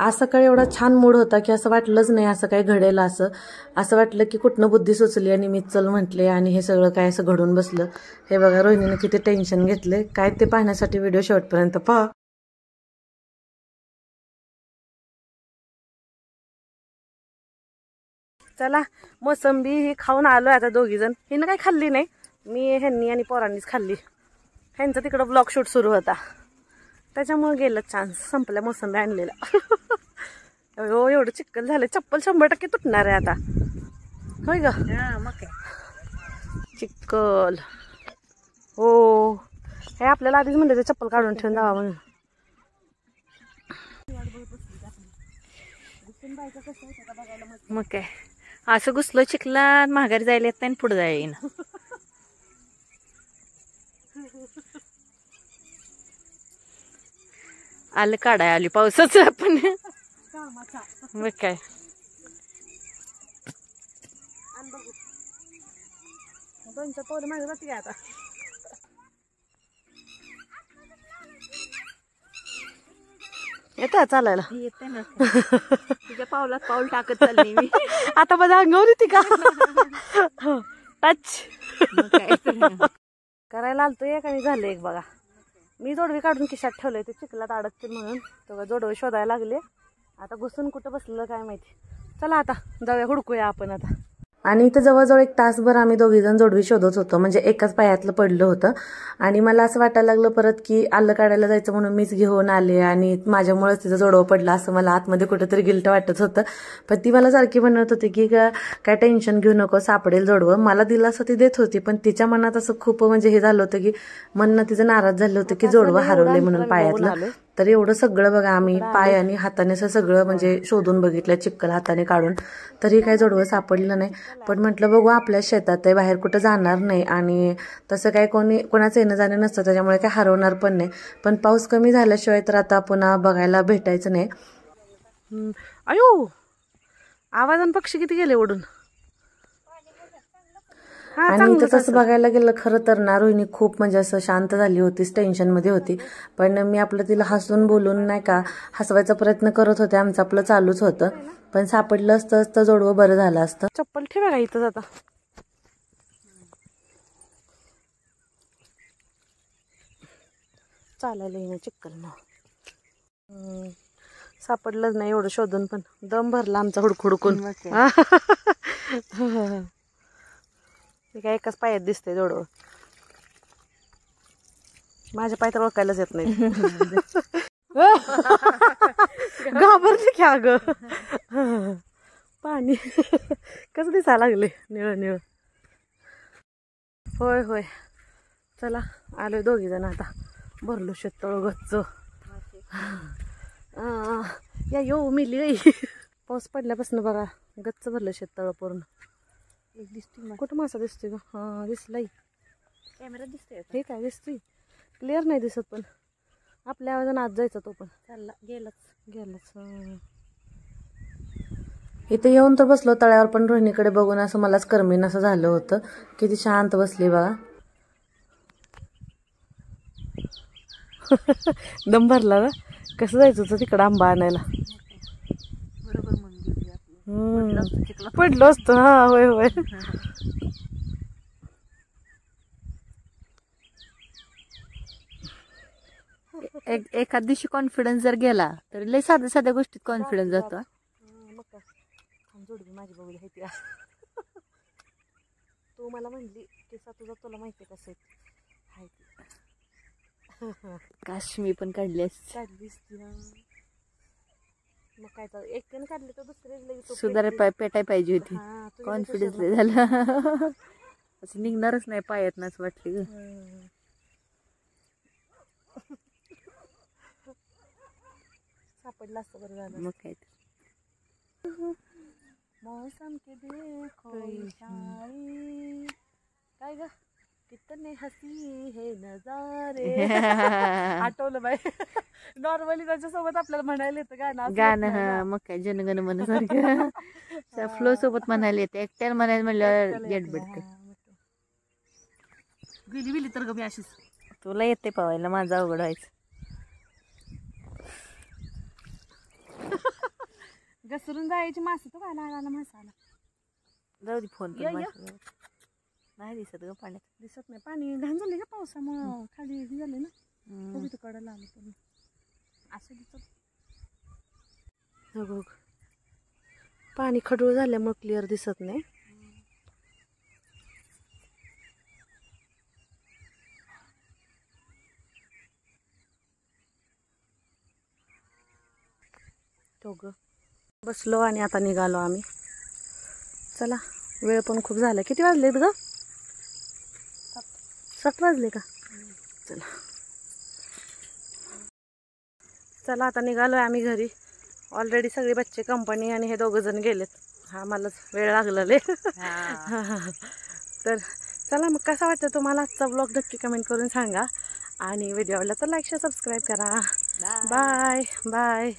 आज सकाळी एवढा छान मूड होता की असं वाटलंच नाही असं काही घडेल असं वाटलं की कुठनं बुद्धी सुचली आणि मी चल म्हटले आणि हे सगळं काय असं घडून बसलं. हे बघा रोहिणीने किती टेन्शन घेतले काय ते पाहण्यासाठी व्हिडिओ शेवटपर्यंत पहा. चला मोसंबी ही खाऊन आलोय आता दोघी जण. हिनं काही खाल्ली नाही, मी ह्यांनी आणि पोरांनीच खाल्ली. ह्यांचा तिकडं ब्लॉग शूट सुरू होता त्याच्यामुळे गेलं चान्स. संपल्या मोसंबी आणलेला. हो एवढं चिक्कल झालं, चप्पल 100% तुटणार आहे आता. होय ग मग चिक्कल. हो हे आपल्याला आधीच म्हणलं ते चप्पल काढून ठेवून जावा म्हणून. मग काय असं घुसलो चिखलात माघारी जायला येत नाही पुढे जायला येईन. आलं काढाय आली पावसाचं आपण. मग काय दोनच्या पावलं मागे जाते काय आता. येतं चालायला येते ना. तुझ्या पावलात पाऊल टाकत चालली मी. आता माझ्या अंगावर येते का टच करायला आलतो एक आणि झालं एक. बघा मी जोडवी काढून खिशात ठेवलंय, ते चिखलात अडकते म्हणून तेव्हा जोडवे शोधायला लागले. आता घुसून कुठं बसलं काय माहिती. चला आता जाऊया हुडकूया आपण आता. आणि इथं जवळजवळ 1 तासभर आम्ही दोघीजण जोडवी शोधत होतो, म्हणजे एकाच पायातलं पडलं होतं. आणि मला असं वाटायला लागलं परत की आलं काढायला जायचं म्हणून मीच घेऊन आले आणि माझ्यामुळेच तिचं जोडवं पडलं असं मला आतमध्ये कुठेतरी गिल्ट वाटत होतं. पण ती मला सारखी म्हणत होती की काय टेन्शन घेऊ नको, सापडेल जोडवं. मला दिलं असं ती देत होती, पण तिच्या मनात असं खूप म्हणजे हे झालं होतं की मन तिचं नाराज झालं होतं की जोडवं हरवले म्हणून पायातलं. तर एवढं सगळं बघा आम्ही पाय आणि हाताने असं सगळं म्हणजे शोधून बघितलं, चिक्कल हाताने काढून, तरी काही जोडवं सापडलं नाही. पण म्हटलं बघू आपल्या शेतात आहे, बाहेर कुठं जाणार नाही आणि तसं काही कोणाचं येणं जाणं नसतं त्याच्यामुळे काही हरवणार पण नाही. पण पाऊस कमी झाल्याशिवाय तर आता पुन्हा बघायला भेटायचं नाही. अयो आवाजान पक्षी किती गेले ओढून. आणि तसं बघायला गेलं खरं तर ना रोहिणी खूप म्हणजे असं शांत झाली होतीच, टेन्शनमध्ये होती. पण मी आपलं तिला हसून बोलून नाही का हसवायचा प्रयत्न करत होते, आमचं आपलं चालूच होतं. पण सापडलं असतं जोडवं बरं झालं असतं. चप्पल ठेवा का इथं आता. चालायला येणं चिक्कल ना. सापडलंच नाही एवढं शोधून, पण दम भरला आमचा हुडकुडकून. ते काय एकाच पायात दिसतंय जोडवं. माझ्या पाय तर ओळखायलाच येत नाही. घाबरले की अगं. पाणी कसं दिसायला लागले निळ निळ. होय होय चला आलोय दोघी जण आता. भरलो शेततळ गच्च. या यो मिली गई. पाऊस पडल्यापासून बघा गच्च भरलं शेततळ पूर्ण. कुठं मासा दिसतोय का. हा दिसलाय कॅमेऱ्यात दिसतोय. हे काय दिसतोय क्लिअर नाही दिसत, पण आपल्या आवाजानं आत जायचा तो पण चालला गेलाच. इथे येऊन तर बसलो तळ्यावर, पण रोहिणीकडे बघून असं मलाच करमीन असं झालं होतं. किती शांत बसली बघा. दम भरला ना. कसं जायचं होतं तिकडं आंबा आणायला. पडलो असतो. हा होय होय. एखाद दिवशी कॉन्फिडन्स जर गेला तर लय साध्या साध्या गोष्टीत कॉन्फिडन्स जातो. जोडवी माझी बघू द्या. तू मला म्हणली की तुला माहिती कसं आहे. काश्मी पण काढलीस मग काय तर एक काढले तर दुसरे सुधार पेटाय पाहिजे होती. कॉन्फिडन्स झाला असं निघणारच नाही पायात नाच वाटली ग. सापडला असतं बरं झालं. मग काय मौसम के देखो इशारे काय ग कितने हसी हे नजारे. आठवलं बाई. नॉर्मली त्याच्यासोबत आपल्याला म्हणायला येतं गाणं. मग काय जनगण मन सारखं फ्लो सोबत म्हणायला येते. एकट्याला म्हणायला म्हणल्यावर गेट बिडते. गेली तर ग मी अशीच. तुला येते पवायला, माझा अवघड व्हायचं. घसरून जायची मासे तो काय आला मासा आला. जाऊ दे फोन ये, ये. नाही दिसत ग पाण्यात. दिसत नाही पाणी घाण झाली का पावसामुळं खाली हे झाले ना. बघू तर कडाला आलं पण असं दिसत. बघ पाणी खडूळ झाल्यामुळे क्लिअर दिसत नाही. बसलो आणि आता निघालो आम्ही. चला वेळ पण खूप झाला. किती वाजलेत ग? 7 वाजले का? चला चला आता निघालोय आम्ही घरी. ऑलरेडी सगळे बच्चे कंपनी आणि हे 2 जण गेलेत. हा मलाच वेळ लागलेले. तर चला मग कसा वाटतं तुम्हाला आजचा ब्लॉग नक्की कमेंट करून सांगा. आणि व्हिडिओ आवडला तर लाईक शेअर सबस्क्राईब करा. Bye bye.